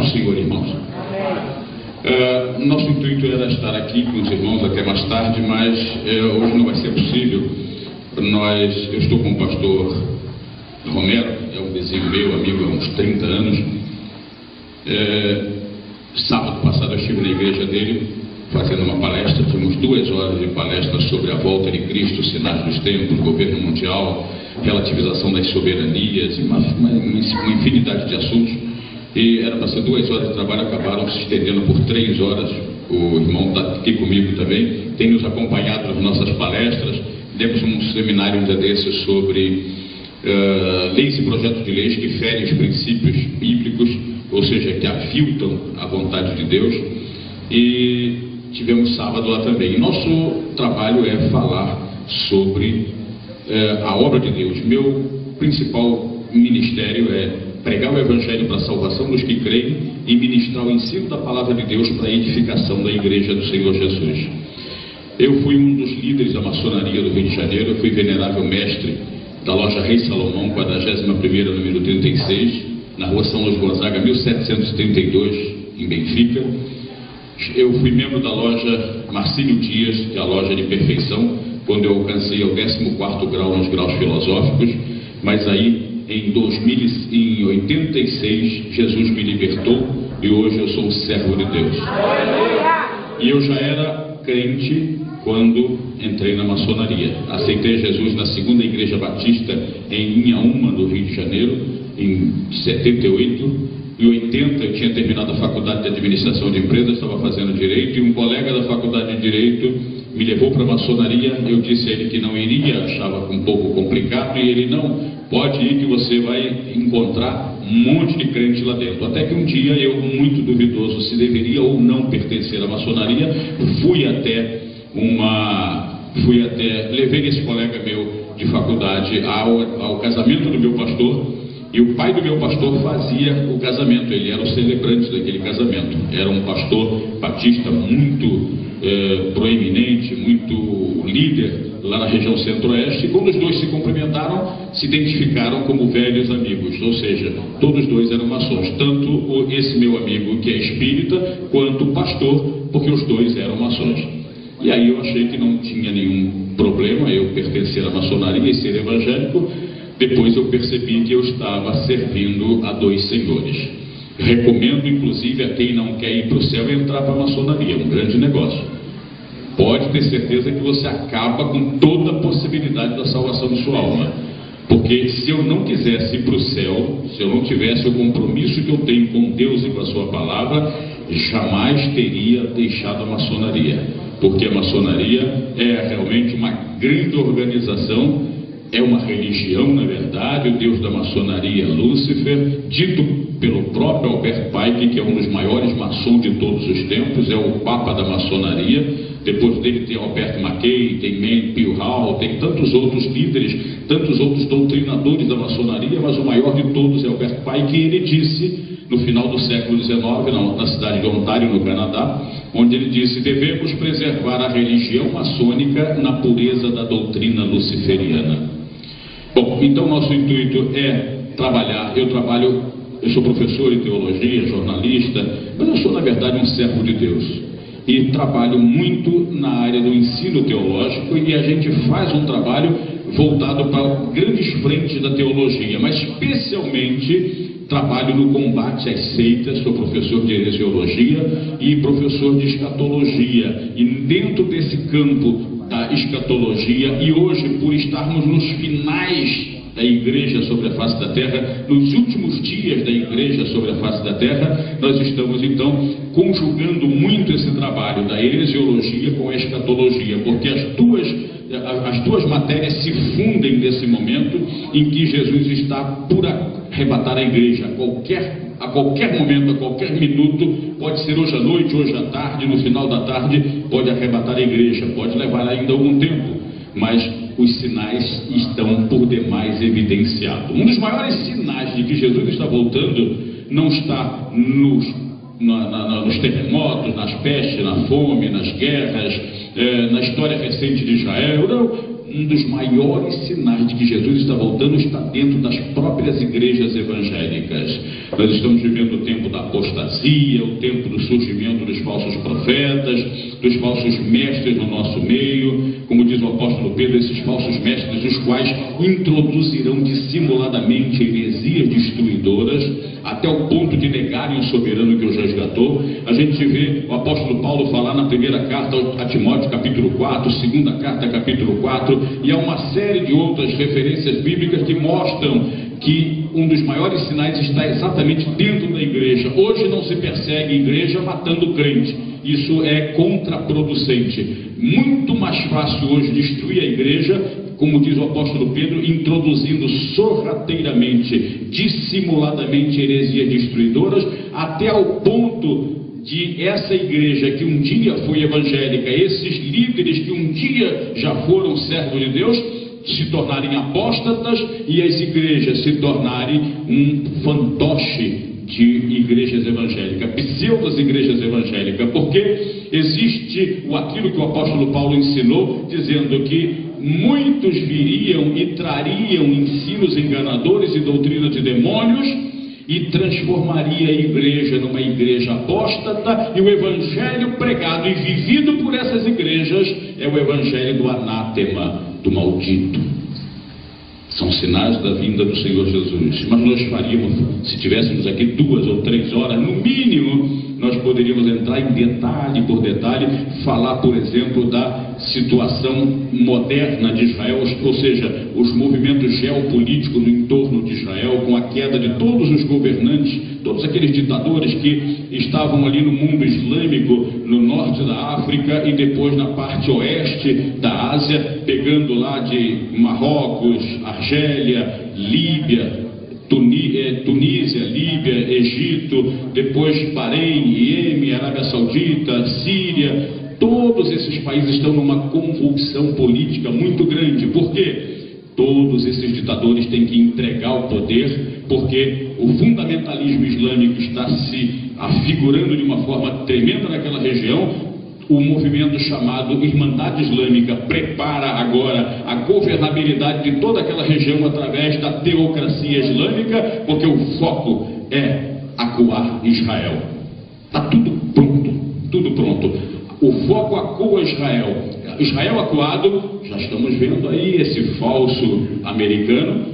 do Senhor, irmãos. Nosso intuito era estar aqui com os irmãos até mais tarde, mas hoje não vai ser possível. Eu estou com o pastor Romero, é um vizinho meu, amigo há uns 30 anos. Sábado passado eu estive na igreja dele fazendo uma palestra, tivemos 2 horas de palestra sobre a volta de Cristo, sinais dos tempos, governo mundial, relativização das soberanias, uma infinidade de assuntos. E era para ser 2 horas de trabalho, acabaram se estendendo por 3 horas. O irmão está aqui comigo também, tem nos acompanhado nas nossas palestras. Demos um seminário um dia desses sobre leis e projetos de leis que ferem os princípios bíblicos, ou seja, que aviltam a vontade de Deus. E tivemos sábado lá também. Nosso trabalho é falar sobre a obra de Deus. Meu principal ministério é pregar o Evangelho para a salvação dos que creem e ministrar o ensino da palavra de Deus para a edificação da igreja do Senhor Jesus. Eu fui um dos líderes da maçonaria do Rio de Janeiro. Eu fui venerável mestre da loja Rei Salomão, 41ª, número 36, na rua São Luís Gonzaga, 1732, em Benfica. Eu fui membro da loja Marcílio Dias, que é a loja de perfeição, quando eu alcancei o 14º grau nos graus filosóficos, mas aí em 86 Jesus me libertou e hoje eu sou um servo de Deus. E eu já era crente quando entrei na maçonaria. Aceitei Jesus na 2ª Igreja Batista em Inhaúma, no Rio de Janeiro, em 78. Em 80 eu tinha terminado a faculdade de administração de empresas, estava fazendo direito, e um colega da faculdade de direito me levou para a maçonaria. Eu disse a ele que não iria, achava um pouco complicado, e ele: não, pode ir que você vai encontrar um monte de crente lá dentro. Até que um dia eu, muito duvidoso se deveria ou não pertencer à maçonaria, levei esse colega meu de faculdade ao casamento do meu pastor. E o pai do meu pastor fazia o casamento, ele era o celebrante daquele casamento. Era um pastor batista muito proeminente, muito líder lá na região centro-oeste. E quando os dois se cumprimentaram, se identificaram como velhos amigos, ou seja, todos dois eram maçons, tanto esse meu amigo que é espírita, quanto o pastor, porque os dois eram maçons. E aí eu achei que não tinha nenhum problema eu pertencer à maçonaria e ser evangélico. Depois eu percebi que eu estava servindo a 2 senhores. Recomendo, inclusive, a quem não quer ir para o céu entrar para a maçonaria, um grande negócio. Pode ter certeza que você acaba com toda a possibilidade da salvação de sua alma. Porque se eu não quisesse ir para o céu, se eu não tivesse o compromisso que eu tenho com Deus e com a sua palavra, jamais teria deixado a maçonaria. Porque a maçonaria é realmente uma grande organização. É uma religião, na verdade. O deus da maçonaria é Lúcifer, dito pelo próprio Albert Pike, que é um dos maiores maçons de todos os tempos, é o papa da maçonaria. Depois dele tem Albert Mackay, tem Manly P. Hall, tem tantos outros líderes, tantos outros doutrinadores da maçonaria, mas o maior de todos é Albert Pike. E ele disse, no final do século XIX, na cidade de Ontário, no Canadá, onde ele disse: devemos preservar a religião maçônica na pureza da doutrina luciferiana. Bom, então nosso intuito é trabalhar. Eu sou professor de teologia, jornalista, mas eu sou, na verdade, um servo de Deus. E trabalho muito na área do ensino teológico, e a gente faz um trabalho voltado para grandes frentes da teologia, mas especialmente trabalho no combate às seitas. Sou professor de heresiologia e professor de escatologia. E dentro desse campo da escatologia, e hoje, por estarmos nos finais da igreja sobre a face da terra, nos últimos dias da igreja sobre a face da terra, nós estamos então conjugando muito esse trabalho da heresiologia com a escatologia, porque as duas matérias se fundem nesse momento em que Jesus está por arrebatar a igreja. A qualquer momento, a qualquer minuto, pode ser hoje à noite, hoje à tarde, no final da tarde, pode arrebatar a igreja, pode levar ainda algum tempo, mas os sinais estão por demais evidenciados. Um dos maiores sinais de que Jesus está voltando não está nos terremotos, nas pestes, na fome, nas guerras, na história recente de Israel, não. um dos maiores sinais de que Jesus está voltando está dentro das próprias igrejas evangélicas. Nós estamos vivendo o tempo da apostasia, o tempo do surgimento dos falsos profetas, dos falsos mestres no nosso meio. Como diz o apóstolo Pedro, esses falsos mestres, os quais introduzirão dissimuladamente heresias destruidoras, até o ponto de negarem o soberano que os resgatou. A gente vê o apóstolo Paulo falar na primeira carta a Timóteo, capítulo 4, segunda carta, capítulo 4, e há uma série de outras referências bíblicas que mostram que um dos maiores sinais está exatamente dentro da igreja. Hoje não se persegue a igreja matando crente. Isso é contraproducente. Muito mais fácil hoje destruir a igreja, como diz o apóstolo Pedro, introduzindo sorrateiramente, dissimuladamente heresias destruidoras, até ao ponto de essa igreja que um dia foi evangélica, esses líderes que um dia já foram servos de Deus, se tornarem apóstatas e as igrejas se tornarem um fantoche de igrejas evangélicas, pseudas igrejas evangélicas, porque existe aquilo que o apóstolo Paulo ensinou, dizendo que muitos viriam e trariam ensinos enganadores e doutrina de demônios, e transformaria a igreja numa igreja apóstata, e o evangelho pregado e vivido por essas igrejas é o evangelho do anátema, do maldito. São sinais da vinda do Senhor Jesus. Mas nós faríamos, se tivéssemos aqui 2 ou 3 horas, no mínimo, nós poderíamos entrar em detalhe por detalhe, falar, por exemplo, da situação moderna de Israel, ou seja, os movimentos geopolíticos no entorno de Israel, com a queda de todos os governantes, todos aqueles ditadores que estavam ali no mundo islâmico, no norte da África e depois na parte oeste da Ásia, pegando lá de Marrocos, Argélia, Líbia, Tunísia, Líbia, Egito, depois Bahrein, Iêmen, Arábia Saudita, Síria. Todos esses países estão numa convulsão política muito grande. Por quê? Todos esses ditadores têm que entregar o poder, porque o fundamentalismo islâmico está se afigurando de uma forma tremenda naquela região. O movimento chamado Irmandade Islâmica prepara agora a governabilidade de toda aquela região através da teocracia islâmica, porque o foco é acuar Israel. Está tudo pronto, tudo pronto. O foco acua Israel. Israel acuado, já estamos vendo aí esse falso americano,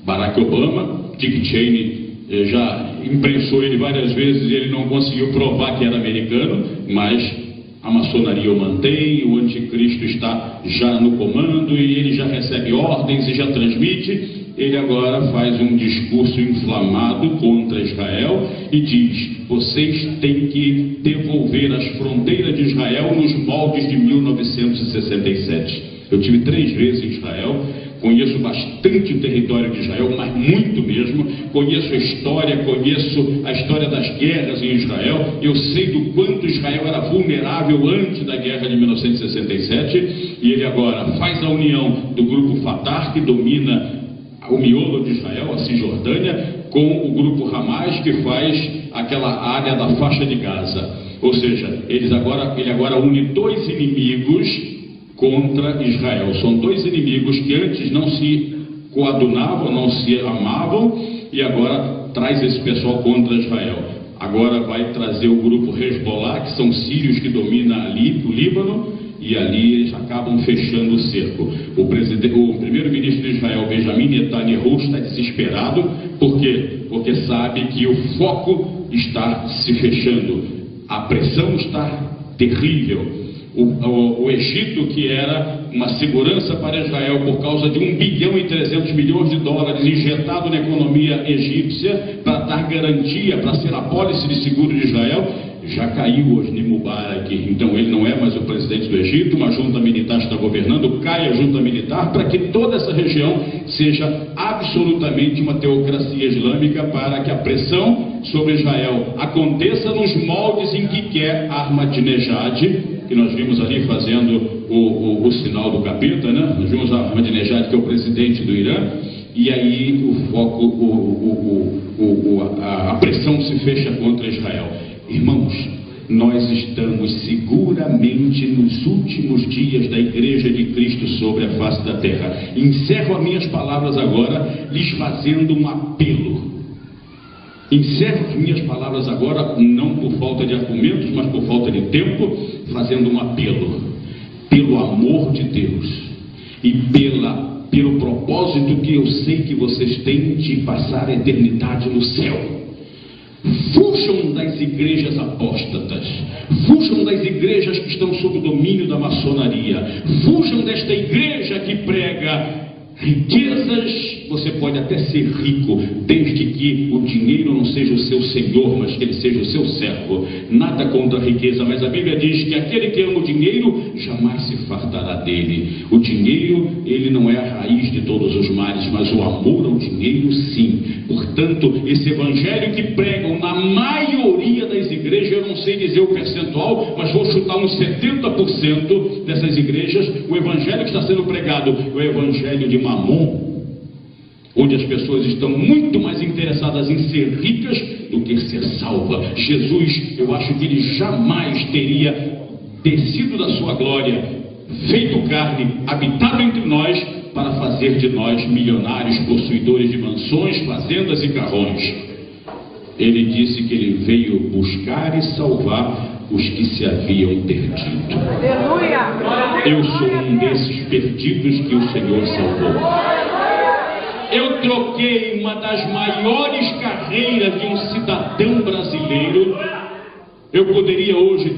Barack Obama. Dick Cheney já imprensou ele várias vezes e ele não conseguiu provar que era americano, mas a maçonaria o mantém, o anticristo está já no comando e ele já recebe ordens e já transmite. Ele agora faz um discurso inflamado contra Israel e diz: vocês têm que devolver as fronteiras de Israel nos moldes de 1967. Eu tive 3 vezes em Israel, conheço bastante o território de Israel, mas muito mesmo. Conheço a história das guerras em Israel. Eu sei do quanto Israel era vulnerável antes da guerra de 1967. E ele agora faz a união do grupo Fatah, que domina o miolo de Israel, a Cisjordânia, com o grupo Hamas, que faz aquela área da faixa de Gaza. Ou seja, ele agora une 2 inimigos contra Israel. São 2 inimigos que antes não se coadunavam, não se amavam, e agora traz esse pessoal contra Israel. Agora vai trazer o grupo Hezbollah, que são sírios que dominam ali o Líbano, e ali eles acabam fechando o cerco. O primeiro-ministro de Israel, Benjamin Netanyahu, está desesperado. Por quê? Porque sabe que o foco está se fechando. A pressão está terrível. O Egito, que era uma segurança para Israel por causa de $1,3 bilhão injetado na economia egípcia para dar garantia, para ser a pólice de seguro de Israel, já caiu Hosni Mubarak. Então ele não é mais o presidente do Egito, uma junta militar está governando, cai a junta militar para que toda essa região seja absolutamente uma teocracia islâmica, para que a pressão sobre Israel aconteça nos moldes em que quer Ahmadinejad, que nós vimos ali fazendo o sinal do capeta, né? Nós vimos Ahmadinejad, que é o presidente do Irã, e aí o foco, a pressão se fecha contra Israel. Irmãos, nós estamos seguramente nos últimos dias da Igreja de Cristo sobre a face da terra. Encerro as minhas palavras agora, lhes fazendo um apelo. Encerro as minhas palavras agora, não por falta de argumentos, mas por falta de tempo, fazendo um apelo. Pelo amor de Deus e pelo propósito que eu sei que vocês têm de passar a eternidade no céu. Fujam das igrejas apóstatas, fujam das igrejas que estão sob o domínio da maçonaria, fujam desta igreja que prega riquezas. Você pode até ser rico, desde que o dinheiro não seja o seu senhor, mas que ele seja o seu servo. Nada contra a riqueza, mas a Bíblia diz que aquele que ama o dinheiro jamais se fartará dele. O dinheiro, ele não é a raiz de todos os males, mas o amor ao dinheiro, sim. Portanto, esse evangelho que pregam na maioria das igrejas, eu não sei dizer o percentual, mas vou chutar uns 70% dessas igrejas, o evangelho que está sendo pregado é o evangelho de Mamon, onde as pessoas estão muito mais interessadas em ser ricas do que ser salva. Jesus, eu acho que ele jamais teria descido da sua glória, feito carne, habitado entre nós, para fazer de nós milionários, possuidores de mansões, fazendas e carrões. Ele disse que ele veio buscar e salvar os que se haviam perdido. Eu sou um desses perdidos que o Senhor salvou. Eu troquei uma das maiores carreiras de um cidadão brasileiro. Eu poderia hoje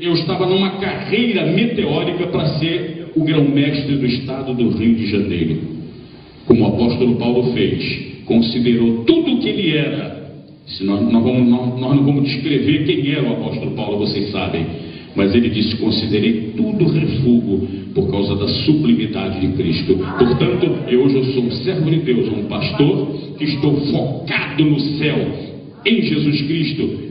eu estava numa carreira meteórica para ser o grão-mestre do estado do Rio de Janeiro. Como o apóstolo Paulo fez, considerou tudo o que ele era. Nós não vamos descrever quem era o apóstolo Paulo, vocês sabem. Mas ele disse: considerei tudo refúgio por causa da sublimidade de Cristo. Portanto, hoje eu sou um servo de Deus, um pastor que estou focado no céu, em Jesus Cristo.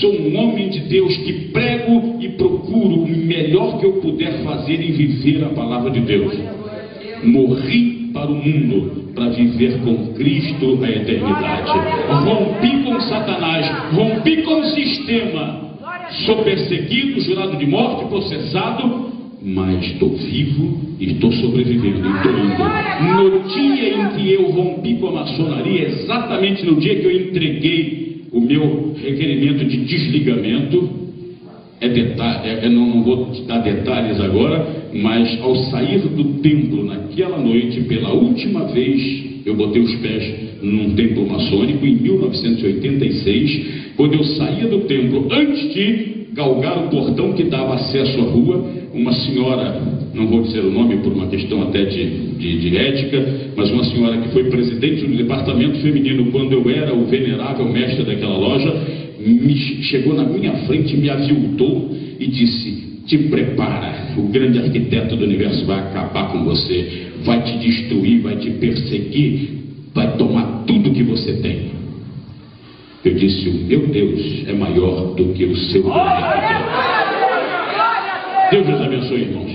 Sou um homem de Deus que prego e procuro o melhor que eu puder fazer em viver a palavra de Deus. Morri para o mundo, para viver com Cristo a eternidade. Rompi com Satanás, rompi com o sistema. Sou perseguido, jurado de morte, processado, mas estou vivo e estou sobrevivendo, estou indo. No dia em que eu rompi com a maçonaria, exatamente no dia que eu entreguei o meu requerimento de desligamento, não vou dar detalhes agora, mas ao sair do templo naquela noite, pela última vez, eu botei os pés num templo maçônico em 1986, quando eu saía do templo, antes de galgar o portão que dava acesso à rua, uma senhora, não vou dizer o nome por uma questão até de ética, mas uma senhora que foi presidente do departamento feminino quando eu era o venerável mestre daquela loja, chegou na minha frente, me aviltou e disse: te prepara, o grande arquiteto do universo vai acabar com você, vai te destruir, vai te perseguir, vai tomar tudo que você tem. Eu disse: o meu Deus é maior do que o seu grande arquiteto. Deus os abençoe, irmãos.